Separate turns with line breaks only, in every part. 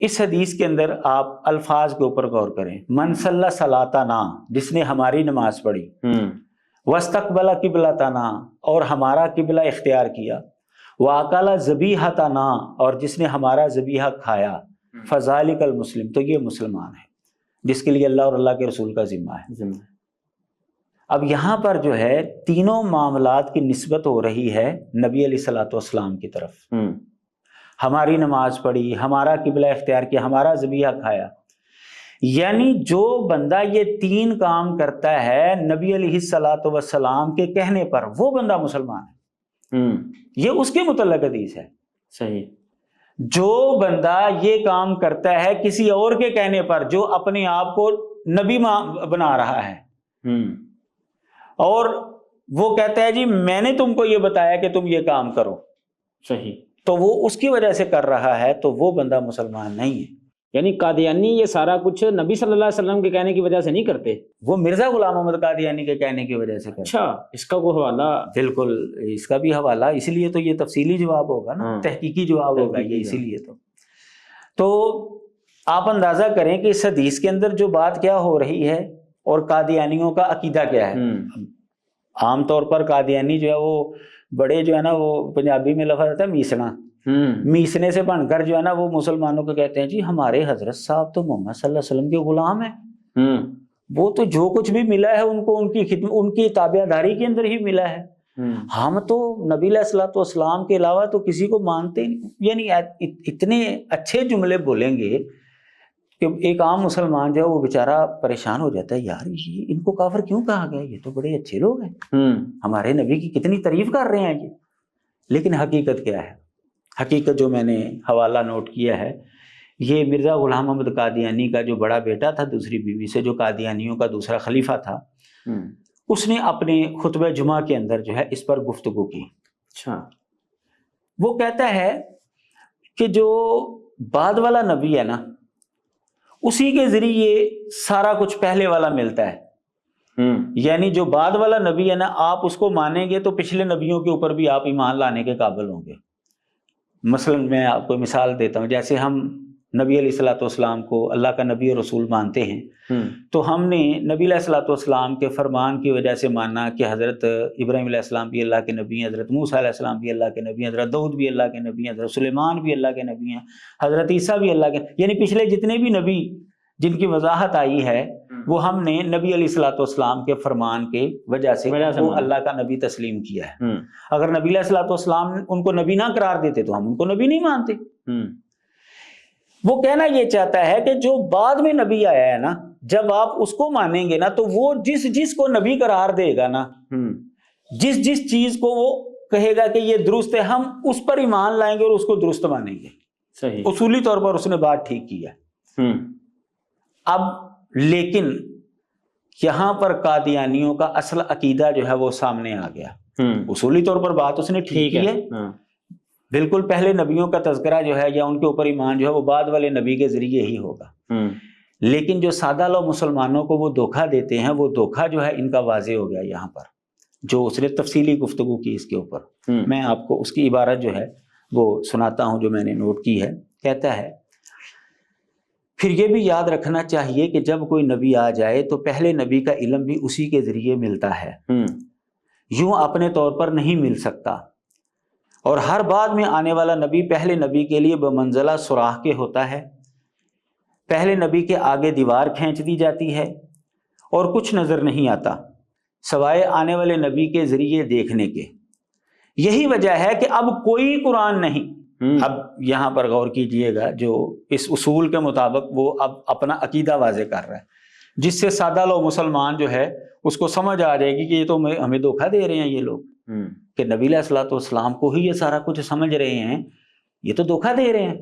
اس حدیث کے اندر آپ الفاظ کے اوپر غور کریں. من صلی صلاتنا، جس نے ہماری نماز پڑھی، واستقبل قبلتنا، اور ہمارا قبلہ اختیار کیا، واکل ذبیحتنا، اور جس نے ہمارا ذبیحہ کھایا، فذالک المسلم، تو یہ مسلمان ہے جس کے لیے اللہ اور اللہ کے رسول کا ذمہ ہے. اب یہاں پر جو ہے تینوں معاملات کی نسبت ہو رہی ہے نبی علیہ الصلوۃ والسلام کی طرف. ہماری نماز پڑھی، ہمارا قبلہ اختیار کیا، ہمارا ذبیحہ کھایا. یعنی جو بندہ یہ تین کام کرتا ہے نبی علیہ الصلوۃ والسلام کے کہنے پر، وہ بندہ مسلمان ہے. یہ اس کے متعلق حدیث ہے.
صحیح.
جو بندہ یہ کام کرتا ہے کسی اور کے کہنے پر، جو اپنے آپ کو نبی بنا رہا ہے، اور وہ کہتا ہے جی میں نے تم کو یہ بتایا کہ تم یہ کام کرو،
صحیح،
تو وہ اس کی وجہ سے کر رہا ہے، تو وہ بندہ مسلمان نہیں ہے.
یعنی قادیانی یہ سارا کچھ نبی صلی اللہ علیہ وسلم کے کہنے کی وجہ سے نہیں کرتے،
وہ مرزا غلام محمد قادیانی کے کہنے کی وجہ سے کرتے.
اچھا، اس کا کوئی حوالہ؟
بالکل، اس کا بھی حوالہ، اس لیے تو یہ تفصیلی جواب ہوگا نا، تحقیقی جواب ہوگا یہ، اسی لیے تو آپ اندازہ کریں کہ اس حدیث کے اندر جو بات کیا ہو رہی ہے اور قادیانیوں کا عقیدہ کیا ہے. عام طور پر قادیانی جو ہے وہ بڑے جو ہے نا، وہ پنجابی میں لفظ آتا ہے میسنا، میسنے سے بن کر جو ہے نا وہ مسلمانوں کو کہتے ہیں جی ہمارے حضرت صاحب تو محمد صلی اللہ علیہ وسلم کے غلام ہیں، وہ تو جو کچھ بھی ملا ہے ان کو ان کی خدمت، ان کی تابع داری کے اندر ہی ملا ہے، ہم تو نبی علیہ الصلوۃ والسلام کے علاوہ تو کسی کو مانتے نہیں. یعنی اتنے اچھے جملے بولیں گے کہ ایک عام مسلمان جو ہے وہ بیچارہ پریشان ہو جاتا ہے، یار یہ ان کو کافر کیوں کہا گیا، یہ تو بڑے اچھے لوگ ہیں، ہمارے نبی کی کتنی تعریف کر رہے ہیں یہ. لیکن حقیقت کیا ہے؟ حقیقت جو میں نے حوالہ نوٹ کیا ہے، یہ مرزا غلام محمد قادیانی کا جو بڑا بیٹا تھا دوسری بیوی سے، جو قادیانیوں کا دوسرا خلیفہ تھا، اس نے اپنے خطبہ جمعہ کے اندر جو ہے اس پر گفتگو کی.
اچھا.
وہ کہتا ہے کہ جو بعد والا نبی ہے نا، اسی کے ذریعے سارا کچھ پہلے والا ملتا ہے. یعنی جو بعد والا نبی ہے نا، آپ اس کو مانیں گے تو پچھلے نبیوں کے اوپر بھی آپ ایمان لانے کے قابل ہوں گے. مثلا میں آپ کو مثال دیتا ہوں، جیسے ہم نبی علیہ الصلوۃ والسلام کو اللہ کا نبی اور رسول مانتے ہیں، تو ہم نے نبی علیہ الصلوۃ والسلام کے فرمان کی وجہ سے ماننا کہ حضرت ابراہیم علیہ السلام بھی اللہ کے نبی ہیں، حضرت موسیٰ علیہ السلام بھی اللہ کے نبی ہیں، حضرت داؤد بھی اللہ کے نبی ہیں، حضرت سلیمان بھی اللہ کے نبی ہیں، حضرت عیسیٰ بھی اللہ کے، یعنی پچھلے جتنے بھی نبی جن کی وضاحت آئی ہے وہ ہم نے نبی علیہ الصلوۃ والسلام کے فرمان کے وجہ سے وہ اللہ کا نبی تسلیم کیا ہے. اگر نبی علیہ الصلوۃ والسلام ان کو نبی نہ قرار دیتے تو ہم ان کو نبی نہیں مانتے. وہ کہنا یہ چاہتا ہے کہ جو بعد میں نبی آیا ہے نا، جب آپ اس کو مانیں گے نا، تو وہ جس کو نبی قرار دے گا نا، جس چیز کو وہ کہے گا کہ یہ درست ہے، ہم اس پر ایمان لائیں گے اور اس کو درست مانیں گے.
صحیح.
اصولی طور پر اس نے بات ٹھیک کی ہے. اب لیکن یہاں پر قادیانیوں کا اصل عقیدہ جو ہے وہ سامنے آ گیا. اصولی طور پر بات اس نے ٹھیک کی ہے، بالکل پہلے نبیوں کا تذکرہ جو ہے یا ان کے اوپر ایمان جو ہے وہ بعد والے نبی کے ذریعے ہی ہوگا. لیکن جو سادہ لوگ مسلمانوں کو وہ دھوکہ دیتے ہیں، وہ دھوکہ جو ہے ان کا واضح ہو گیا یہاں پر، جو اس نے تفصیلی گفتگو کی اس کے اوپر. میں آپ کو اس کی عبارت جو ہے وہ سناتا ہوں جو میں نے نوٹ کی ہے. کہتا ہے، پھر یہ بھی یاد رکھنا چاہیے کہ جب کوئی نبی آ جائے تو پہلے نبی کا علم بھی اسی کے ذریعے ملتا ہے، یوں اپنے طور پر نہیں مل سکتا. اور ہر بعد میں آنے والا نبی پہلے نبی کے لیے بمنزلہ سوراخ کے ہوتا ہے. پہلے نبی کے آگے دیوار کھینچ دی جاتی ہے اور کچھ نظر نہیں آتا سوائے آنے والے نبی کے ذریعے دیکھنے کے. یہی وجہ ہے کہ اب کوئی قرآن نہیں. اب یہاں پر غور کیجئے گا، جو اس اصول کے مطابق وہ اب اپنا عقیدہ واضح کر رہا ہے، جس سے سادہ لوگ مسلمان جو ہے اس کو سمجھ آ جائے گی کہ یہ تو ہمیں دھوکہ دے رہے ہیں یہ لوگ، کہ نبی علیہ الصلوۃ والسلام کو ہی یہ سارا کچھ سمجھ رہے ہیں، یہ تو دھوکہ دے رہے ہیں.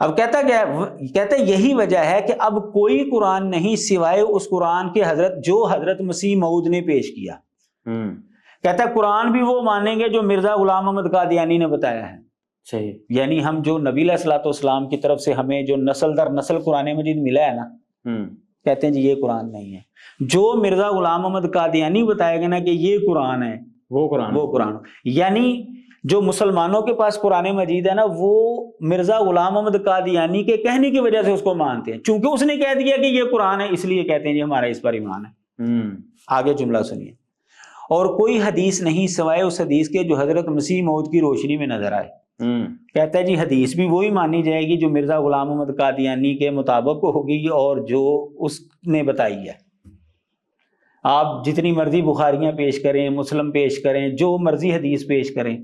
اب کہتا کیا ہے؟ کہتا ہے یہی وجہ ہے کہ اب کوئی قرآن نہیں سوائے اس قرآن کے جو حضرت مسیح موعود نے پیش کیا. کہتا ہے قرآن بھی وہ مانیں گے جو مرزا غلام محمد قادیانی نے بتایا ہے.
صحیح.
یعنی ہم جو نبی علیہ الصلوۃ والسلام کی طرف سے ہمیں جو نسل در نسل قرآن مجید ملا ہے نا، کہتے ہیں جی یہ قرآن نہیں ہے. جو مرزا غلام محمد قادیانی بتائے گا نا کہ یہ قرآن ہے، وہ قرآن. یعنی جو مسلمانوں کے پاس قرآن مجید ہے نا، وہ مرزا غلام احمد قادیانی کے کہنے کی وجہ سے اس کو مانتے ہیں، چونکہ اس نے کہہ دیا کہ یہ قرآن ہے، اس لیے کہتے ہیں جی ہمارا اس پر ایمان ہے۔ آگے جملہ سنیے، اور کوئی حدیث نہیں سوائے اس حدیث کے جو حضرت مسیح موعود کی روشنی میں نظر آئے۔ کہتا ہے جی حدیث بھی وہی مانی جائے گی جو مرزا غلام احمد قادیانی کے مطابق ہوگی اور جو اس نے بتائی ہے۔ آپ جتنی مرضی بخاریاں پیش کریں، مسلم پیش کریں، جو مرضی حدیث پیش کریں،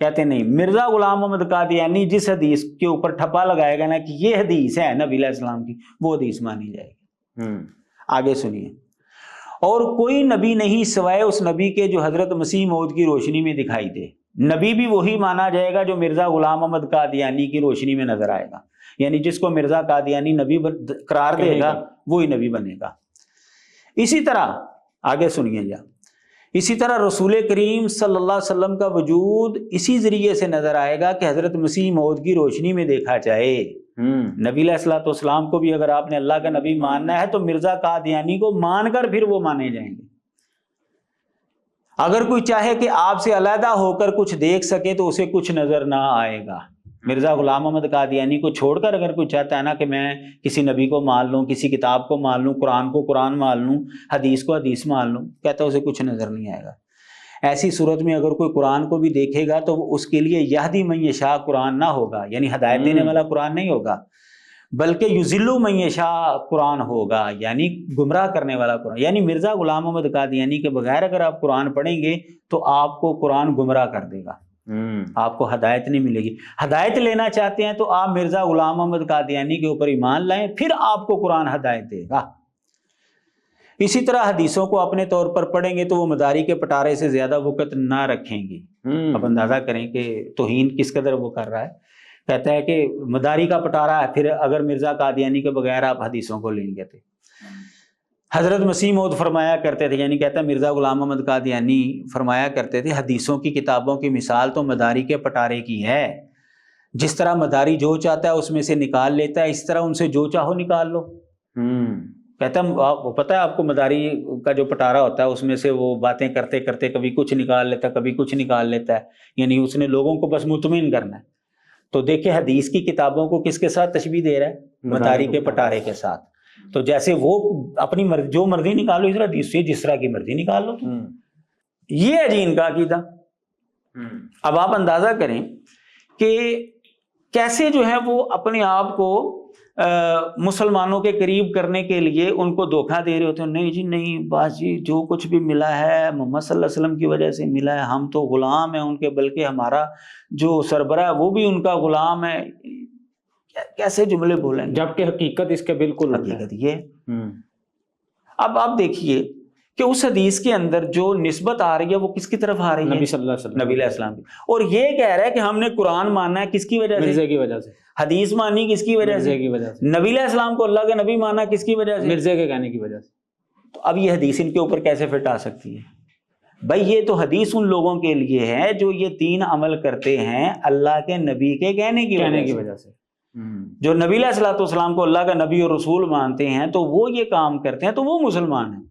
کہتے نہیں، مرزا غلام احمد قادیانی جس حدیث کے اوپر ٹھپا لگائے گا نا کہ یہ حدیث ہے نبی علیہ السلام کی، وہ حدیث مانی جائے گی۔ آگے سنیے، اور کوئی نبی نہیں سوائے اس نبی کے جو حضرت مسیح موعود کی روشنی میں دکھائی دے۔ نبی بھی وہی مانا جائے گا جو مرزا غلام احمد قادیانی کی روشنی میں نظر آئے گا، یعنی جس کو مرزا قادیانی نبی قرار دے گا وہی نبی بنے گا۔ اسی طرح آگے سنیے جا، اسی طرح رسول کریم صلی اللہ علیہ وسلم کا وجود اسی ذریعے سے نظر آئے گا کہ حضرت مسیح موعود کی روشنی میں دیکھا جائے۔ نبی علیہ الصلوۃ والسلام کو بھی اگر آپ نے اللہ کا نبی ماننا ہے تو مرزا قادیانی کو مان کر پھر وہ مانے جائیں گے۔ اگر کوئی چاہے کہ آپ سے علیحدہ ہو کر کچھ دیکھ سکے تو اسے کچھ نظر نہ آئے گا۔ مرزا غلام احمد قادیانی کو چھوڑ کر اگر کوئی چاہتا ہے نا کہ میں کسی نبی کو مان لوں، کسی کتاب کو مان لوں، قرآن کو قرآن مان لوں، حدیث کو حدیث مان لوں، کہتا ہے اسے کچھ نظر نہیں آئے گا۔ ایسی صورت میں اگر کوئی قرآن کو بھی دیکھے گا تو اس کے لیے یہدی من یشاء قرآن نہ ہوگا، یعنی ہدایت دینے والا قرآن نہیں ہوگا، بلکہ یضل من یشاء قرآن ہوگا، یعنی گمراہ کرنے والا قرآن۔ یعنی مرزا غلام احمد قادیانی کے بغیر اگر آپ قرآن پڑھیں گے تو آپ کو قرآن گمراہ کر دے گا، آپ کو ہدایت نہیں ملے گی۔ ہدایت لینا چاہتے ہیں تو آپ مرزا غلام احمد قادیانی کے اوپر ایمان لائیں، پھر آپ کو قرآن ہدایت دے گا۔ اسی طرح حدیثوں کو اپنے طور پر پڑھیں گے تو وہ مداری کے پٹارے سے زیادہ وقت نہ رکھیں گے۔ اب اندازہ کریں کہ توہین کس قدر وہ کر رہا ہے۔ کہتا ہے کہ مداری کا پٹارا ہے، پھر اگر مرزا قادیانی کے بغیر آپ حدیثوں کو لیں گے تو حضرت مسیح موعود فرمایا کرتے تھے، یعنی کہتا ہے مرزا غلام احمد قادیانی فرمایا کرتے تھے حدیثوں کی کتابوں کی مثال تو مداری کے پٹارے کی ہے، جس طرح مداری جو چاہتا ہے اس میں سے نکال لیتا ہے، اس طرح ان سے جو چاہو نکال لو۔ کہتا ہے پتہ ہے آپ کو مداری کا جو پٹارا ہوتا ہے اس میں سے وہ باتیں کرتے کرتے کبھی کچھ نکال لیتا ہے، کبھی کچھ نکال لیتا ہے، یعنی اس نے لوگوں کو بس مطمئن کرنا ہے۔ تو دیکھیں حدیث کی کتابوں کو کس کے ساتھ تشبیہ دے رہا ہے؟ مداری کے پٹارے کے ساتھ۔ تو جیسے وہ اپنی جو مرضی نکالو، اس طرح حدیث سے جس طرح کی مرضی نکال لو۔ یہ ہے جی ان کا عقیدہ۔ اب آپ اندازہ کریں کہ کیسے جو ہے وہ اپنے آپ کو مسلمانوں کے قریب کرنے کے لیے ان کو دھوکہ دے رہے ہوتے ہیں۔ نہیں جی نہیں، بس جی جو کچھ بھی ملا ہے محمد صلی اللہ علیہ وسلم کی وجہ سے ملا ہے، ہم تو غلام ہیں ان کے، بلکہ ہمارا جو سربراہ ہے وہ بھی ان کا غلام ہے۔ کیسے جملے بولیں،
جبکہ حقیقت اس کے بالکل
حقیقت یہ۔ اب آپ دیکھیے کہ اس حدیث کے اندر جو نسبت آ رہی ہے وہ کس کی طرف آ رہی ہے؟
نبی صلی اللہ علیہ وسلم،
نبی علیہ السلام کی۔ اور یہ کہہ رہا ہے کہ ہم نے قرآن ماننا ہے کس کی وجہ سے؟
مرزے کی وجہ سے۔
حدیث مانی کس کی وجہ سے؟
مرزے کی وجہ سے۔
نبی علیہ السلام کو اللہ کا نبی ماننا کس کی وجہ سے؟
مرزے کے کہنے کی وجہ سے۔
تو اب یہ حدیث ان کے اوپر کیسے فٹ آ سکتی ہے؟ بھائی یہ تو حدیث ان لوگوں کے لیے ہے جو یہ تین عمل کرتے ہیں اللہ کے نبی کے کہنے کی وجہ سے۔ جو نبی علیہ الصلوۃ والسلام کو اللہ کا نبی اور رسول مانتے ہیں تو وہ یہ کام کرتے ہیں تو وہ مسلمان ہیں۔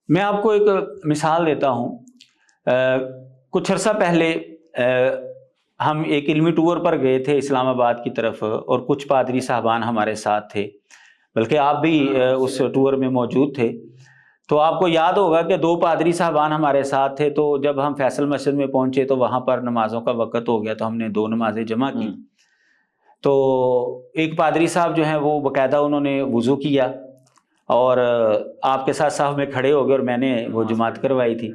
میں آپ کو ایک مثال دیتا ہوں۔ کچھ عرصہ پہلے ہم ایک علمی ٹور پر گئے تھے اسلام آباد کی طرف، اور کچھ پادری صاحبان ہمارے ساتھ تھے، بلکہ آپ بھی اس ٹور میں موجود تھے۔ تو آپ کو یاد ہوگا کہ 2 پادری صاحبان ہمارے ساتھ تھے۔ تو جب ہم فیصل مسجد میں پہنچے تو وہاں پر نمازوں کا وقت ہو گیا، تو ہم نے 2 نمازیں جمع کی۔ تو ایک پادری صاحب جو ہیں وہ باقاعدہ انہوں نے وضو کیا اور آپ کے ساتھ صف میں کھڑے ہو گئے، اور میں نے وہ جماعت کروائی تھی۔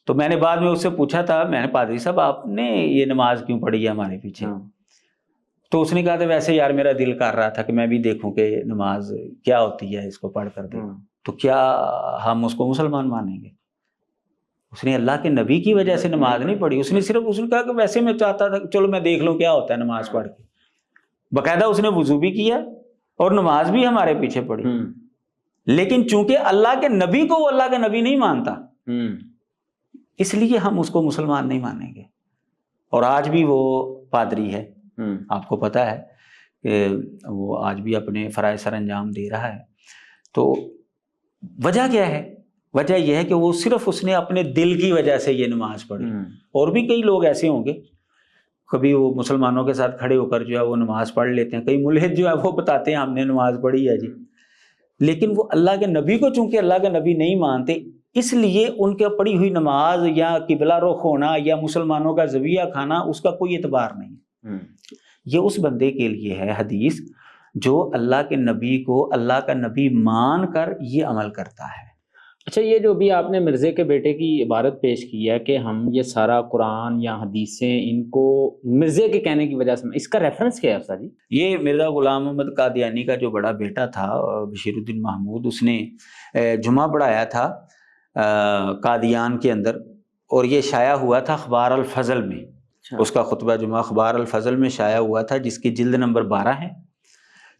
تو میں نے بعد میں اس سے پوچھا تھا، میں نے پادری صاحب آپ نے یہ نماز کیوں پڑھی ہے ہمارے پیچھے؟ تو اس نے کہا تھا ویسے یار میرا دل کر رہا تھا کہ میں بھی دیکھوں کہ نماز کیا ہوتی ہے، اس کو پڑھ کر دیکھوں تو کیا ہم اس کو مسلمان مانیں گے؟ اس نے اللہ کے نبی کی وجہ سے نماز نہیں پڑھی، اس نے کہا کہ ویسے میں چاہتا تھا چلو میں دیکھ لوں کیا ہوتا ہے نماز پڑھ کے۔ باقاعدہ اس نے وضو بھی کیا اور نماز بھی ہمارے پیچھے پڑھی، لیکن چونکہ اللہ کے نبی کو وہ اللہ کا نبی نہیں مانتا، اس لیے ہم اس کو مسلمان نہیں مانیں گے۔ اور آج بھی وہ پادری ہے، آپ کو پتہ ہے کہ وہ آج بھی اپنے فرائض سر انجام دے رہا ہے۔ تو وجہ کیا ہے؟ وجہ یہ ہے کہ وہ صرف اس نے اپنے دل کی وجہ سے یہ نماز پڑھی. اور بھی کئی لوگ ایسے ہوں گے کبھی وہ مسلمانوں کے ساتھ کھڑے ہو کر جو ہے وہ نماز پڑھ لیتے ہیں. کئی ملحد جو ہے وہ بتاتے ہیں ہم نے نماز پڑھی ہے جی، لیکن وہ اللہ کے نبی کو چونکہ اللہ کے نبی نہیں مانتے اس لیے ان کے پڑھی ہوئی نماز یا قبلہ رخ ہونا یا مسلمانوں کا ذبیحہ کھانا اس کا کوئی اعتبار نہیں. یہ اس بندے کے لیے ہے حدیث جو اللہ کے نبی کو اللہ کا نبی مان کر یہ عمل کرتا ہے.
اچھا، یہ جو بھی آپ نے مرزے کے بیٹے کی عبارت پیش کی ہے کہ ہم یہ سارا قرآن یا حدیثیں ان کو مرزے کے کہنے کی وجہ سے، اس کا ریفرنس کیا ہے استاد جی؟
یہ مرزا غلام محمد قادیانی کا جو بڑا بیٹا تھا بشیر الدین محمود، اس نے جمعہ پڑھایا تھا قادیان کے اندر، اور یہ شائع ہوا تھا اخبار الفضل میں. اس کا خطبہ جمعہ اخبار الفضل میں شائع ہوا تھا، جس کی جلد نمبر 12 ہے،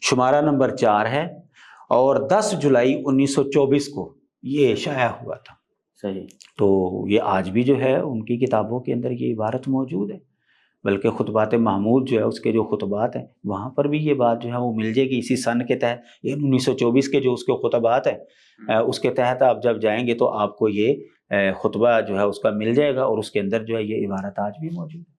شمارہ نمبر 4 ہے، اور 10 جولائی 1924 کو یہ شائع ہوا تھا.
صحیح.
تو یہ آج بھی جو ہے ان کی کتابوں کے اندر یہ عبارت موجود ہے، بلکہ خطبات محمود جو ہے اس کے جو خطبات ہیں وہاں پر بھی یہ بات جو ہے وہ مل جائے گی. اسی سن کے تحت 1924 کے جو اس کے خطبات ہیں اس کے تحت آپ جب جائیں گے تو آپ کو یہ خطبہ جو ہے اس کا مل جائے گا، اور اس کے اندر جو ہے یہ عبارت آج بھی موجود ہے.